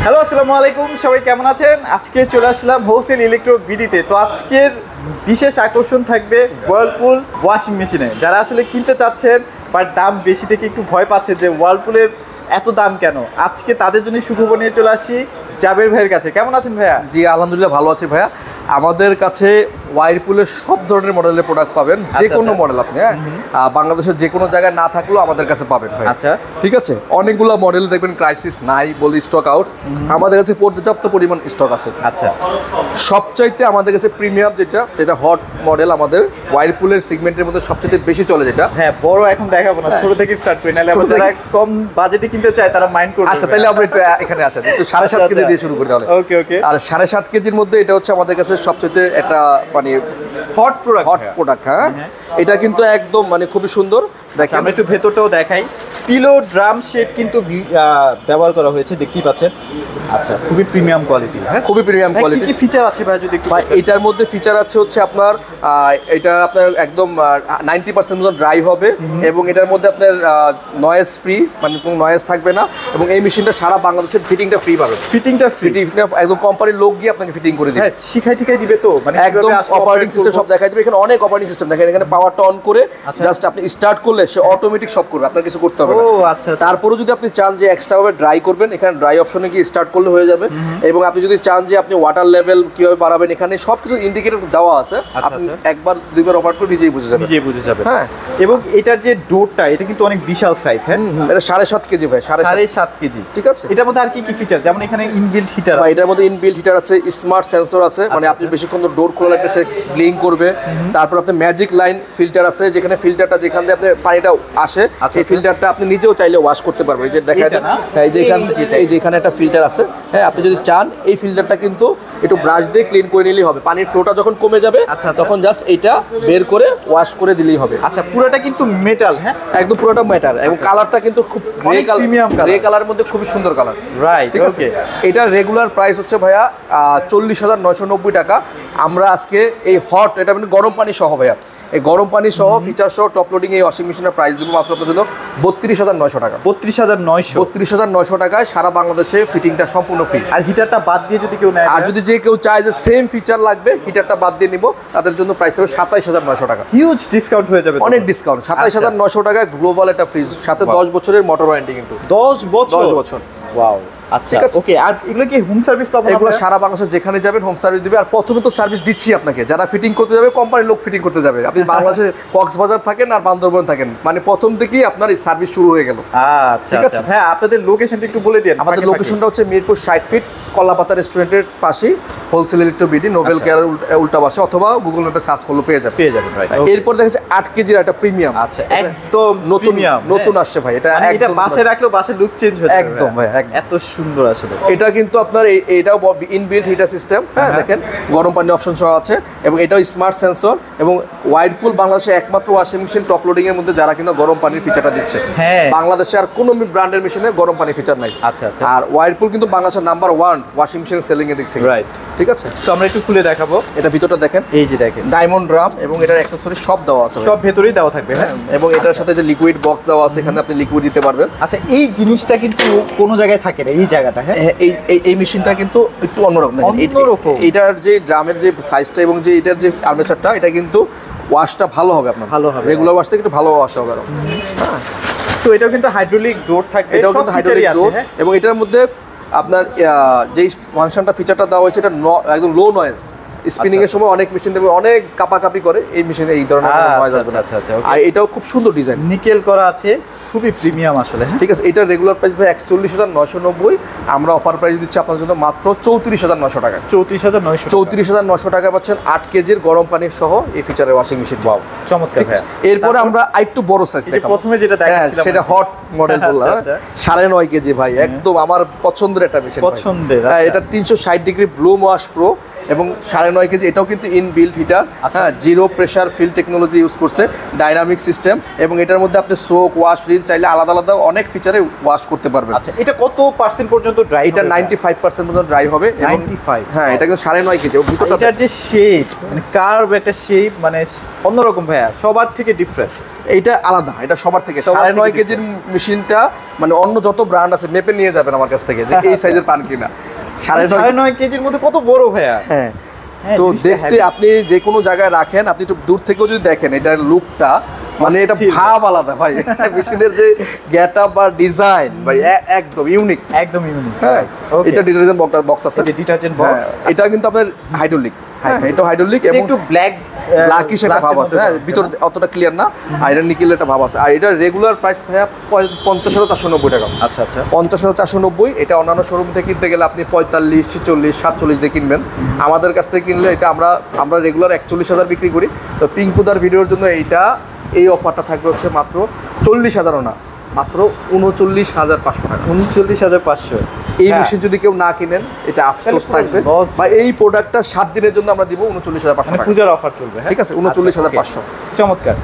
Hello, আসসালামু আলাইকুম। সবাই কেমন আছেন? আজকে চলে আসলাম হোলসেল ইলেকট্রো বিডিতে। তো আজকের বিশেষ আকর্ষণ থাকবে ওয়ার্লপুল ওয়াশিং মেশিনে। যারা আসলে কিনতে চাচ্ছেন বাট দাম বেশি থেকে একটু ভয় পাচ্ছে যে ওয়ার্লপুলের এত দাম কেন, আজকে তাদের জন্য সুখবর নিয়ে চলে আসি জাবের ভাইয়ের কাছে। কেমন আছেন ভাইয়া? জি আলহামদুলিল্লাহ ভালো আছি ভাইয়া। আমাদের কাছে ওয়ারপুলের সব ধরনের মডেলের প্রোডাক্ট পাবেন, যে কোনো মডেল আপনি বাংলাদেশের যে কোনো জায়গায় না থাকলেও আমাদের কাছে পাবেন ভাই। আচ্ছা, ঠিক আছে। অনেকগুলো মডেল দেখবেন ক্রাইসিস নাই বলি স্টক আউট, আমাদের কাছে পর্যাপ্ত পরিমাণ স্টক আছে। আচ্ছা, সবচাইতে আমাদের কাছে প্রিমিয়াম যেটা হট মডেল, আমাদের ওয়ারপুলের সেগমেন্টের মধ্যে সবচেয়ে বেশি চলে যেটা। হ্যাঁ, বড় এখন দেখাবো না, ছোট থেকে স্টার্ট করি, নাহলে যারা কম বাজেটে কিনতে চায় তারা মাইন্ড করবে। আচ্ছা, তাহলে আমরা একটু এখানে আসেন, একটু 7.5 কেজি দিয়ে শুরু করি তাহলে। ওকে ওকে। আর 7.5 কেজির মধ্যে এটা হচ্ছে আমাদের কাছে সবচেয়ে একটা মানে হট প্রোডাক্ট। হ্যাঁ, এটা কিন্তু একদম মানে খুবই সুন্দর। দেখেন আমরা একটু ভেতরটাও দেখাই। পিলো ড্রাম শেড কিন্তু ব্যবহার করা হয়েছে, দেখতেই পাচ্ছেন। আচ্ছা, খুবই প্রিমিয়াম কোয়ালিটি। হ্যাঁ, খুবই প্রিমিয়াম কোয়ালিটি। কি ফিচার আছে ভাই যদি একটু? এটার মধ্যে ফিচার আছে হচ্ছে আপনার এটা আপনার একদম 90% মতো ড্রাই হবে, এবং এটার মধ্যে আপনার নয়েজ ফ্রি, মানে কোনো নয়েজ থাকবে না। এবং এই মেশিনটা সারা বাংলাদেশের ফিটিংটা ফ্রি পাবে। ফিটিংটা একদম কোম্পানির লোক গিয়ে আপনাকে ফিটিং করে দিবে। হ্যাঁ, শিখাই দিবে তো, মানে একদম অপারেটিং সিস্টেম সব দেখাই দিবে। এখানে অনেক অপারেটিং সিস্টেম দেখেন, এখানে পাওয়ারটা অন করে জাস্ট আপনি স্টার্ট করলে সে অটোমেটিক সব করবে, আপনার কিছু করতে হবে না। ও আচ্ছা। তারপরে যদি আপনি চান যে এক্সট্রা ভাবে ড্রাই করবেন, এখানে ড্রাই অপশনে গিয়ে স্টার্ট করলে হয়ে যাবে। এবং আপনি যদি চান যে আপনি ওয়াটার লেভেল কিভাবে বাড়াবেন, এখানে সবকিছু ইন্ডিকেটর দেওয়া আছে। আপনি একবার দুইবার অপারেট করে নিজেই বুঝে যাবেন। হ্যাঁ, এবং এটার যে ডোরটা, এটা কিন্তু অনেক বিশাল সাইজ। হ্যাঁ, এটা 7.5 কেজি ভাই, 7.5 কেজি। ঠিক আছে। এটার মধ্যে আর কি কি ফিচার? যেমন এখানে ইনবিল্ট হিটার, এটার মধ্যে ইনবিল্ট হিটার আছে, স্মার্ট সেন্সর আছে, মানে আপনি বেশিক্ষণ ডোর খোলা লাগলে সে ব্লিং করবে। তারপর আপনার ম্যাজিক লাইন ফিল্টার আছে, যেখানে ফিল্টারটা যেখান দিয়ে আপনার পানিটা আসে, এই ফিল্টারটা আপনি নিজেও চাইলে ওয়াশ করতে পারবেন। এই যে দেখা যায়, এই যে এখানে একটা ফিল্টার আছে। হ্যাঁ, আপনি যদি চান এই ফিল্টারটা কিন্তু একটু ব্রাশ দিয়ে ক্লিন করে নিলেই হবে। পানির ফ্লোটা যখন কমে যাবে তখন জাস্ট এটা বের করে ওয়াশ করে দিলেই হবে। আচ্ছা, পুরোটা কিন্তু মেটাল। হ্যাঁ, একদম পুরোটা মেটাল, এবং কালারটা কিন্তু খুব গ্রে কালার মধ্যে খুবই সুন্দর কালার। রাইট, ঠিক আছে। এটার রেগুলার প্রাইস হচ্ছে ভাইয়া 40,990 টাকা। আমরা আজকে এই হট, এটা মানে গরম পানি সহ ভাইয়া, এই গরম পানি সহ ফিচার সহ টপ লোডিং এই ওয়াশিং মেশিনের প্রাইস দেবো মাত্র আপনার জন্য 32,900 টাকা। 32,900 টাকায় সারা বাংলাদেশে ফিটিংটা সম্পূর্ণ ফ্রি। আর হিটারটা বাদ দিয়ে যদি কেউ নেয়, আর যদি যে কেউ চায় যে সেম ফিচার লাগবে, হিটারটা বাদ দিয়ে নিব, তাদের জন্য প্রাইস থাকবে 27,900 টাকা। হিউজ ডিসকাউন্ট হয়ে যাবে, অনেক ডিসকাউন্ট। 27,900 টাকায় গ্লোবাল একটা ফ্রিজ, সাথে 10 বছরের মোটর ওয়ারেন্টি কিন্তু। 10 বছর। ওয়াও। আচ্ছা, ওকে। আর এগুলো কি হোম সার্ভিস পাবো? এগুলো সারা বাংলাদেশে যেখানে যাবেন হোম সার্ভিস দিবে। আর প্রথমে তো সার্ভিস দিচ্ছি আপনাকে, যারা ফিটিং করতে যাবে কোম্পানির লোক ফিটিং করতে যাবে। আপনি বাংলাদেশে কক্সবাজার থাকেন আর বান্দরবান থাকেন, মানে প্রথম থেকেই আপনার এই সার্ভিস শুরু হয়ে গেল। আচ্ছা, ঠিক আছে। হ্যাঁ, আপনাদের লোকেশনটা একটু বলে দেন। আমাদের লোকেশনটা হচ্ছে মিরপুর 60 ফিট কলাপাতা রেস্টুরেন্টের পাশেই, wholesale electro BD, Nobel care উল্টা পাশে, অথবা গুগল ম্যাপে সার্চ করলে পেয়ে যাবেন। এরপর দেখা যাচ্ছে 8 কেজির একটা প্রিমিয়াম। আচ্ছা, একদম নতুন আসছে ভাই। এটা বাসে রাখলেও বাসের লুক চেঞ্জ হয়ে যাবে। একদম ভাই, এত সুন্দর আসলে। এটা কিন্তু আপনার এটাও ইনবিল্ট হিটার সিস্টেম। হ্যাঁ, দেখেন গরম পানি অপশন সহ আছে, এবং এটাও স্মার্ট সেন্সর। এবং ওয়ারপুল বাংলাদেশে একমাত্র ওয়াশিং মেশিন টপ লোডিং এর মধ্যে যারা কিনা গরম পানির ফিচারটা দিচ্ছে। বাংলাদেশে আর কোনো ব্র্যান্ডের মেশিনে গরম পানি ফিচার নাই। আচ্ছা। আর ওয়ারপুল কিন্তু বাংলাদেশের নাম্বার 1 ওয়াশিং মেশিন সেলিং এর দিক থেকে। রাইট, ঠিক আছে। তো আমরা একটু খুলে দেখাবো। এটা ভিতরটা দেখেন, এই যে দেখেন ডায়মন্ড ড্রাম, এবং এটার অ্যাকসেসরি সব দেওয়া আছে, সব ভেতরেই দেওয়া থাকবে। হ্যাঁ, এবং এটার সাথে যে লিকুইড বক্স দেওয়া আছে, এখানে আপনি লিকুইড দিতে পারবেন। আচ্ছা, এই জিনিসটা কিন্তু কোনো জায়গায় থাকে না, এই জায়গাটা। হ্যাঁ, এই মেশিনটা কিন্তু একটু অন্যরকম। এটার যে ড্রামের যে সাইজটা এবং যে এটার যে আর্মেচারটা, এটা কিন্তু ওয়াশটা ভালো হবে আপনার, ভালো হবে। রেগুলার ওয়াশ থেকে একটু ভালো ওয়াশ হবে। হ্যাঁ, তো এটাও কিন্তু হাইড্রোলিক ডোর থাকবে। এটাও কিন্তু হাইড্রোলিক ডোর, এবং এটার মধ্যে আপনার যেই ফাংশনটা ফিচারটা দেওয়া হয়েছে, এটা একদম লো নয়েজ। স্পিনিং এর সময় অনেক মেশিন দেবে অনেক কাপাকাপি করে, এই মেশিনে এই ধরনের নয়েজ আসবে না। আর এটাও খুব সুন্দর ডিজাইন, নিকেল করা আছে, খুবই প্রিমিয়াম আসলে। ঠিক আছে। এটার রেগুলার প্রাইস ভাই 41,990। আমরা অফার প্রাইস দিচ্ছি আপনার জন্য মাত্র 34,900 টাকা। 34,900 টাকা পাচ্ছেন 8 কেজির গরম পানি সহ এই ফিচারের ওয়াশিং মেশিন। ওয়াও, চমৎকার। এরপরে আমরা আরেকটু বড় সাইজ দেখাবো। প্রথমে যেটা দেখাচ্ছিলাম সেটা হট মডেল বললাম, 9.5 কেজি ভাই, একদম আমার পছন্দের একটা মেশিন। পছন্দের। এটা 360 ডিগ্রি ব্লুম ওয়াশ প্রো, এবং 9.5 কেজি। এটাও কিন্তু ইনবিল্ট হিটার। হ্যাঁ, zero pressure fill technology use করছে, ডাইনামিক সিস্টেম। এবং এটার মধ্যে আপনি সোক, ওয়াশ, রিন চাইলে আলাদা আলাদা অনেক ফিচারে ওয়াশ করতে পারবেন। আচ্ছা, এটা কত পার্সেন্ট পর্যন্ত ড্রাই? এটা 95% পর্যন্ত ড্রাই হবে। 95? হ্যাঁ, এটা কিন্তু 9.5 কেজি। এটার যে শেপ, মানে কার্ভ একটা শেপ, মানে অন্যরকম ভাইয়া, সবার থেকে ডিফারেন্ট। এইটা আলাদা, এটা সবার থেকে সবার থেকে 9.5 কেজির মেশিনটা মানে অন্য যত ব্র্যান্ড আছে মেপে নিয়ে যাবেন আমার কাছ থেকে যে এই সাইজের পান কিনা। 9.5 কেজির মধ্যে কত বড় ভাইয়া। হ্যাঁ, হ্যাঁ, তো জিনিসটা দেখতে heavy। আপনি যে কোনো জায়গায় রাখেন, আপনি একটু দূর থেকেও যদি দেখেন এটার লুকটা মানে এটা অস্থির। ভাব আলাদা ভাই। মেশিনের যে গেট আপ বা ডিজাইন ভাই একদম ইউনিক। একদম ইউনিক। হ্যাঁ, এটা ডিটারজেন্ট বক্স আছে, এটা ডিটারজেন্ট হ্যাঁ, বক্স। এটা কিন্তু আপনার হাইড্রোলিক। হ্যাঁ, এটা হাইড্রোলিক এবং একটু ব্ল্যাক ব্ল্যাকিশ একটা ভাব আছে, হ্যাঁ, ভিতর অতটা ক্লিয়ার না, আর এটা নিকেলের একটা ভাব আছে। আর এটা রেগুলার প্রাইস ভাইয়া 50,490 টাকা। আচ্ছা আচ্ছা। 50,490। এটা অন্যান্য শোরুম থেকে কিনতে গেলে আপনি 45, 46, 47 দিয়ে কিনবেন। আমাদের কাছ থেকে কিনলে এটা আমরা রেগুলার 41,000 বিক্রি করি। তো পিঙ্কুদার ভিডিওর জন্য এই অফারটা থাকবে হচ্ছে মাত্র 40,000ও না, মাত্র 39,500 টাকা। 39,500। এই মেশিন যদি কেউ না কিনেন এটা আফসোস থাকবে, loss। বা এই প্রোডাক্টটা 7 দিনের জন্য আমরা দিব 39,500 মানে টাকা। পূজার অফার চলবে, হ্যাঁ ঠিক আছে, 39,500। চমৎকার।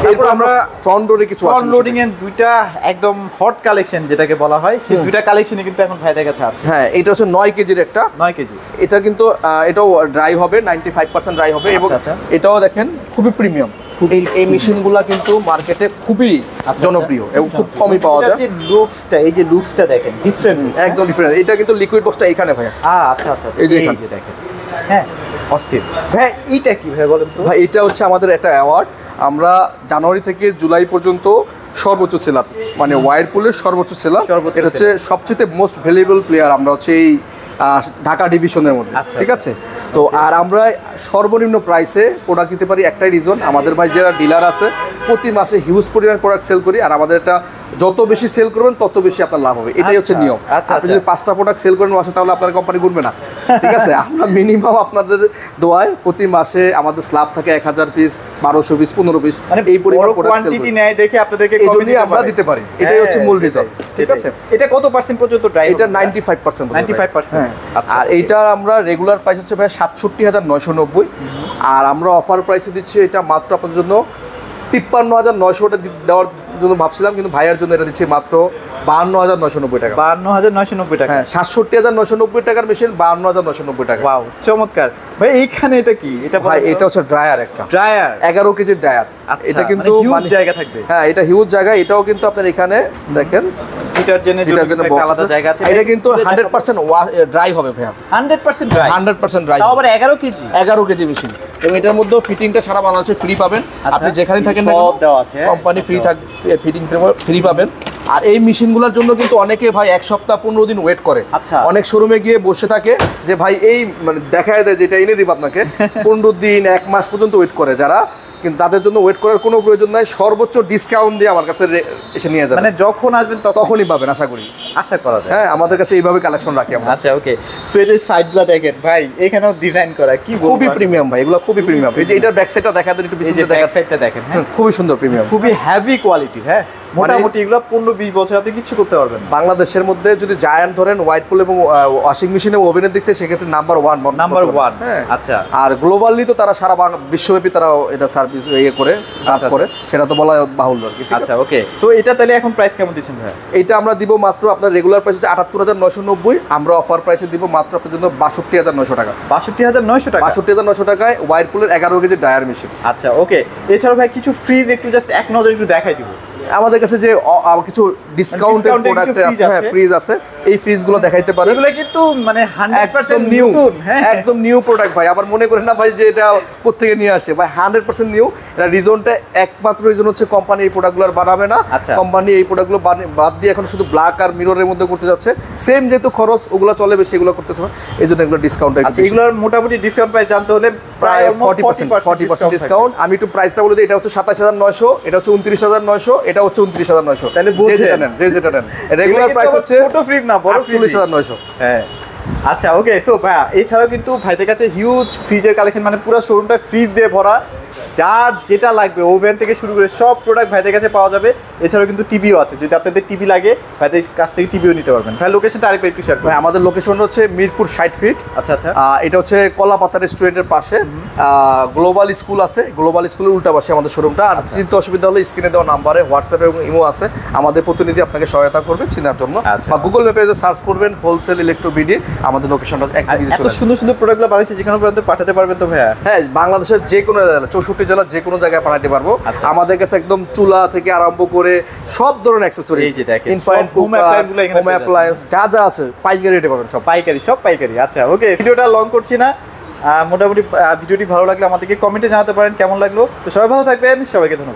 এরপর আমরা ফ্রন্ট ডোরে কিছু ফ্রন্ট লোডিং এর দুইটা একদম হট কালেকশন যেটাকে বলা হয়, সেই দুইটা কালেকশনই কিন্তু এখন ভাইদের কাছে আছে। হ্যাঁ, এটা হচ্ছে 9 কেজির একটা। 9 কেজি। এটা কিন্তু এটাও ড্রাই হবে, 95% ড্রাই হবে এবং আচ্ছা। এটাও দেখেন খুবই প্রিমিয়াম। এই মেশিনগুলা কিন্তু মার্কেটে খুবই জনপ্রিয় এবং খুব কমই পাওয়া যায়। যে লুকসটা, এই যে লুকসটা দেখেন ডিফারেন্ট, একদম ডিফারেন্ট। এটা কিন্তু লিকুইড বক্সটা এখানে ভাইয়া। আচ্ছা আচ্ছা। এই যে এই এখানে। যে দেখেন, হ্যাঁ অস্থির। ভাই এইটা কি ভাই বলেন তো? ভাই এটা হচ্ছে আমাদের একটা অ্যাওয়ার্ড। আমরা জানুয়ারি থেকে জুলাই পর্যন্ত সর্বোচ্চ সেলার, মানে ওয়াইরপুলের সর্বোচ্চ সেলার, এটা হচ্ছে সবচেয়ে মোস্ট ভ্যালুয়েবল প্লেয়ার আমরা হচ্ছে এই ঢাকা ডিভিশনের মধ্যে। আচ্ছা। ঠিক আছে, তো আর আমরা সর্বনিম্ন প্রাইসে প্রোডাক্ট দিতে পারি, একটাই রিজন আমাদের ভাই যারা ডিলার আছে প্রতি মাসে হিউজ পরিমাণ প্রোডাক্ট সেল করি, আর আমাদের এটা যত বেশি সেল করবেন তত বেশি আপনার লাভ হবে, এটাই হচ্ছে নিয়ম। আচ্ছা, আপনি যদি 5টা প্রোডাক্ট সেল করেন মাসে তাহলে আপনার কোম্পানি গুনবে না। ঠিক আছে, আমরা মিনিমাম আপনাদের দোয়ায় প্রতি মাসে আমাদের স্ল্যাব থাকে 1000 পিস, 1200 পিস, 15 পিস, মানে এই পরিমাণ প্রোডাক্ট সেল কোয়ান্টিটি নেয় দেখে আপনাদেরকে এই জন্যই আমরা দিতে পারি, এটাই হচ্ছে মূল রিজন। ঠিক আছে, এটা কত পার্সেন্ট পর্যন্ত ড্রাই? এটা 95%। 95%। আচ্ছা। আর এইটা আমরা রেগুলার প্রাইস হচ্ছে ভাই 67,990, আর আমরা অফার প্রাইসে দিচ্ছি এটা মাত্র আপনাদের জন্য 53,900 দেওয়ার জন্য ভাবছিলাম, কিন্তু ভাইয়ার জন্য এটা দিচ্ছি মাত্র 52,990 টাকা। 52,990 টাকা। হ্যাঁ, 67,990 টাকার মেশিন 52,990 টাকা। ওয়াও, চমৎকার ভাই। এইখানে এটা কি? এটা ভাই এটা হচ্ছে ড্রায়ার, একটা ড্রায়ার 11 কেজির ড্রায়ার। আচ্ছা, এটা কিন্তু মানে huge জায়গা থাকবে। হ্যাঁ, এটা হিউজ জায়গা। এটাও কিন্তু আপনার এখানে দেখেন ডিটারজেন্টের বক্স আলাদা জায়গা আছে। এটা কিন্তু 100% ড্রাই হবে ভাইয়া, 100% ড্রাই। 100% ড্রাই। তাও আবার 11 কেজি। 11 কেজি মেশিন, এবং এটার মধ্যে ফিটিংটা সারা বাংলাদেশে ফ্রি পাবেন। আপনি যেখানে থাকেন না সব দেওয়া আছে, কোম্পানি ফ্রি থাকবে, ফিটিং ফ্রি পাবেন। আর এই মেশিনগুলোর জন্য কিন্তু অনেকে ভাই 1 সপ্তাহ 15 দিন ওয়েট করে। আচ্ছা। অনেক শোরুমে গিয়ে বসে থাকে যে ভাই এই মানে দেখায় দেয় যেটা এনে দিব আপনাকে, 15 দিন 1 মাস পর্যন্ত ওয়েট করে যারা, কিন্তু তাদের জন্য ওয়েট করার কোনো প্রয়োজন নাই। সর্বোচ্চ ডিসকাউন্ট দিয়ে আমার কাছে এসে নিয়ে যাবেন, মানে যখন আসবেন তখনই পাবেন আশা করি। আশা করা যায়। হ্যাঁ, আমাদের কাছে এইভাবে কালেকশন রাখি আমরা। আচ্ছা, ওকে। সো এর সাইডগুলো দেখেন ভাই, এখানেও ডিজাইন করা, কি বলবো, খুবই প্রিমিয়াম ভাই, এগুলো খুবই প্রিমিয়াম। এই যে এটার ব্যাক সাইডটা দেখা দেন একটু, এই যে পিছনে ব্যাক দেখা সাইডটা দেখেন, হ্যাঁ খুবই সুন্দর প্রিমিয়াম, খুবই হেভি কোয়ালিটির। হ্যাঁ, মোটামুটি এগুলো 15-20 বছর আপনি কিছু করতে পারবেন। বাংলাদেশের মধ্যে যদি জায়ান্ট ধরেন ওয়াইরপুল এবং ওয়াশিং মেশিন এবং ওভেনের দিক থেকে সেক্ষেত্রে নাম্বার 1। হ্যাঁ, আচ্ছা। আর গ্লোবালি তো তারা সারা বিশ্বব্যাপী তারা এটা সার্ভিস করে সার্ভ করে, সেটা তো বলা বাহুল্য আর কি। আচ্ছা, ওকে। সো এটা তাহলে এখন প্রাইস কেমন দিচ্ছেন ভাই? এটা আমরা দিব মাত্র, আপনার রেগুলার প্রাইস হচ্ছে 78,990, আমরা অফার প্রাইসে দিব মাত্র আপনার জন্য 62,900 টাকা। 62,900 টাকা। 62,900 টাকায় ওয়াইরপুলের 11 কেজি ডায়ার মেশিন। আচ্ছা, ওকে। এছাড়াও ভাই কিছু ফ্রিজ একটু জাস্ট এক নজর একটু দেখাই দিব। আমাদের কাছে যে কিছু ডিসকাউন্টের discounted প্রোডাক্ট কিছু আছে, হ্যাঁ ফ্রিজ আছে, এই ফ্রিজগুলো দেখাইতে পারেন। এগুলো কিন্তু মানে 100% নিউ, নতুন। হ্যাঁ, একদম নিউ প্রোডাক্ট ভাই। আবার মনে করেন না ভাই যে এটা কোত্থেকে নিয়ে আসে, ভাই 100% নিউ। এটা রিজনটা একমাত্র রিজন হচ্ছে কোম্পানি এই প্রোডাক্টগুলো আর বানাবে না। আচ্ছা। কোম্পানি এই প্রোডাক্টগুলো বাদ দিয়ে এখন শুধু ব্ল্যাক আর মিররের মধ্যে করতে যাচ্ছে। সেম যেহেতু খরচ ওগুলো চলে বেশি, এগুলো করতেছে না, এই জন্য এগুলো ডিসকাউন্ট। আচ্ছা, এগুলোর মোটামুটি ডিসকাউন্ট প্রাইস জানতে হলে প্রায় 40% ডিসকাউন্ট। আমি একটু প্রাইসটা বলে দিই, এটা হচ্ছে 27,900, এটা হচ্ছে 29,900, এটা হচ্ছে 29,900। তাহলে যেটা নেন রেগুলার প্রাইস হচ্ছে ছোট ফ্রিজ না, বড় ফ্রিজ। 48,900। হ্যাঁ, আচ্ছা, ওকে। সো ভাই এছাড়াও কিন্তু ভাইদের কাছে হিউজ ফ্রিজের কালেকশন, মানে পুরো শোরুমটা ফ্রিজ দিয়ে ভরা। যার যেটা লাগবে ওভেন থেকে শুরু করে সব প্রোডাক্ট ভাইদের কাছে পাওয়া যাবে। এছাড়াও কিন্তু টিভিও আছে, যদি আপনাদের টিভি লাগে ভাইদের কাছ থেকে টিভিও নিতে পারবেন। ভাই লোকেশনটা আরেকবার একটু শেয়ার করুন। আমাদের লোকেশন হচ্ছে মিরপুর 60 ফিট। আচ্ছা আচ্ছা। এটা হচ্ছে কলাপাতা রেস্টুরেন্টের পাশে গ্লোবাল স্কুল আছে, গ্লোবাল স্কুলের উল্টা পাশে আমাদের শোরুমটা। আর চিন্তা অসুবিধা হলে স্ক্রিনে দেওয়া নাম্বারে হোয়াটসঅ্যাপ এবং ইমো আছে, আমাদের প্রতিনিধি আপনাকে সহায়তা করবে চেনার জন্য। আচ্ছা। বা গুগল ম্যাপে সার্চ করবেন হোলসেল ইলেকট্রো বিডি, আমাদের লোকেশনটা একটা ভিজিট এত সুন্দর সুন্দর প্রোডাক্টগুলো বানিয়েছে যেখানে পর্যন্ত পাঠাতে পারবেন তো ভাইয়া? হ্যাঁ, বাংলাদেশের যে কোনো 64 জেলার যে কোনো জায়গায় পাঠাতে পারবো। আচ্ছা। আমাদের কাছে একদম চুলা থেকে আরম্ভ করে সব ধরনের অ্যাক্সেসরিজ, এই যে দেখেন, ইনফ্রারেড সব home appliance গুলো এখানে হোম পেয়ে অ্যাপ্লায়েন্স যা যা আছে পাইকারি রেটে পাবেন সব। পাইকারি, সব পাইকারি। আচ্ছা ওকে, ভিডিওটা লং করছি না, মোটামুটি ভিডিওটি ভালো লাগলে আমাদেরকে কমেন্টে জানাতে পারেন কেমন লাগলো। তো সবাই ভালো থাকবেন, সবাইকে ধন্যবাদ।